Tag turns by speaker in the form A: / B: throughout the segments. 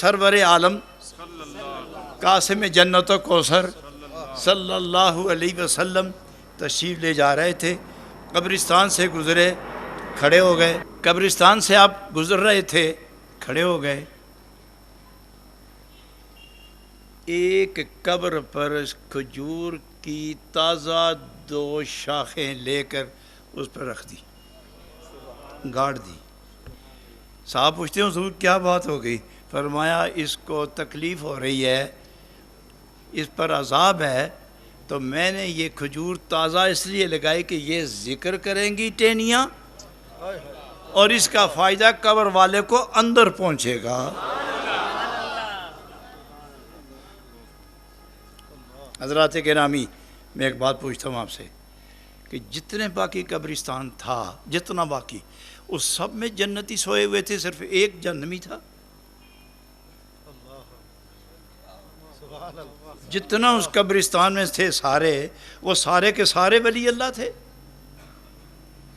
A: سرور عالم قاسم جنت و کوثر صلی اللہ علیہ وسلم تشریف لے جا رہے تھے، قبرستان سے گزرے، کھڑے ہو گئے۔ قبرستان سے آپ گزر رہے تھے، کھڑے ہو گئے۔ ایک قبر پر کھجور کی تازہ 2 شاخیں لے کر اس پر رکھ دی، گاڑ دی۔ صاحب پوچھتے ہیں حضور کیا بات ہو گئی؟ فرمایا اس کو تکلیف ہو رہی ہے، اس پر عذاب ہے، تو میں نے یہ کھجور تازہ اس لیے لگائی کہ یہ ذکر کریں گی ٹہنیاں، اور اس کا فائدہ قبر والے کو اندر پہنچے گا۔ حضرات گرامی، میں ایک بات پوچھتا ہوں آپ سے کہ جتنے باقی قبرستان تھا، جتنا باقی، اس سب میں جنتی سوئے ہوئے تھے، صرف ایک جہنمی تھا؟ جتنا اس قبرستان میں تھے سارے، وہ سارے کے سارے ولی اللہ تھے؟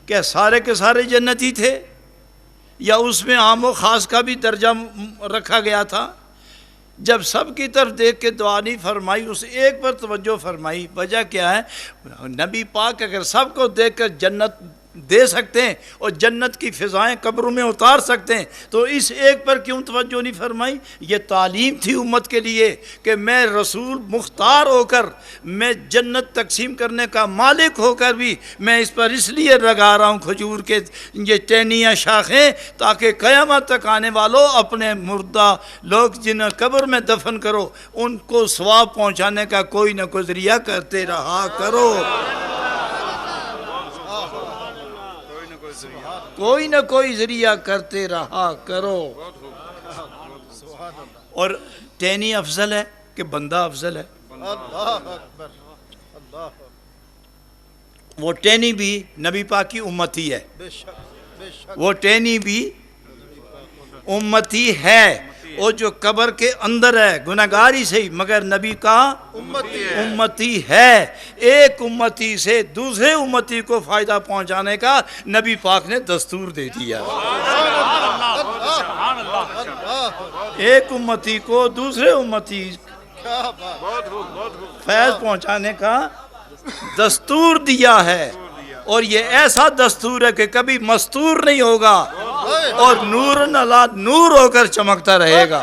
A: کیا سارے کے سارے جنتی تھے، یا اس میں عام و خاص کا بھی درجہ رکھا گیا تھا؟ جب سب کی طرف دیکھ کے دعا نہیں فرمائی، اس ایک پر توجہ فرمائی، وجہ کیا ہے؟ نبی پاک اگر سب کو دیکھ کر جنت دے سکتے ہیں اور جنت کی فضائیں قبروں میں اتار سکتے ہیں، تو اس ایک پر کیوں توجہ نہیں فرمائی؟ یہ تعلیم تھی امت کے لیے کہ میں رسول مختار ہو کر، میں جنت تقسیم کرنے کا مالک ہو کر بھی میں اس پر اس لیے لگا رہا ہوں کھجور کے یہ ٹہنیاں شاخیں، تاکہ قیامت تک آنے والوں اپنے مردہ لوگ جنہیں قبر میں دفن کرو، ان کو ثواب پہنچانے کا کوئی نہ کوئی ذریعہ کرتے رہا کرو، کوئی نہ کوئی ذریعہ کرتے رہا کرو۔ اور ٹہنی افضل ہے کہ بندہ افضل ہے؟ وہ ٹہنی بھی نبی پاک کی امتی ہے، وہ ٹہنی بھی امتی ہے، وہ جو قبر کے اندر ہے گناہگار ہی صحیح مگر نبی کا امتی ہے۔ ایک امتی سے دوسرے امتی کو فائدہ پہنچانے کا نبی پاک نے دستور دے دیا، ایک امتی کو دوسرے امتی فیض پہنچانے کا دستور دیا ہے، اور یہ ایسا دستور ہے کہ کبھی مستور نہیں ہوگا اور نور نلا نور ہو کر چمکتا رہے گا۔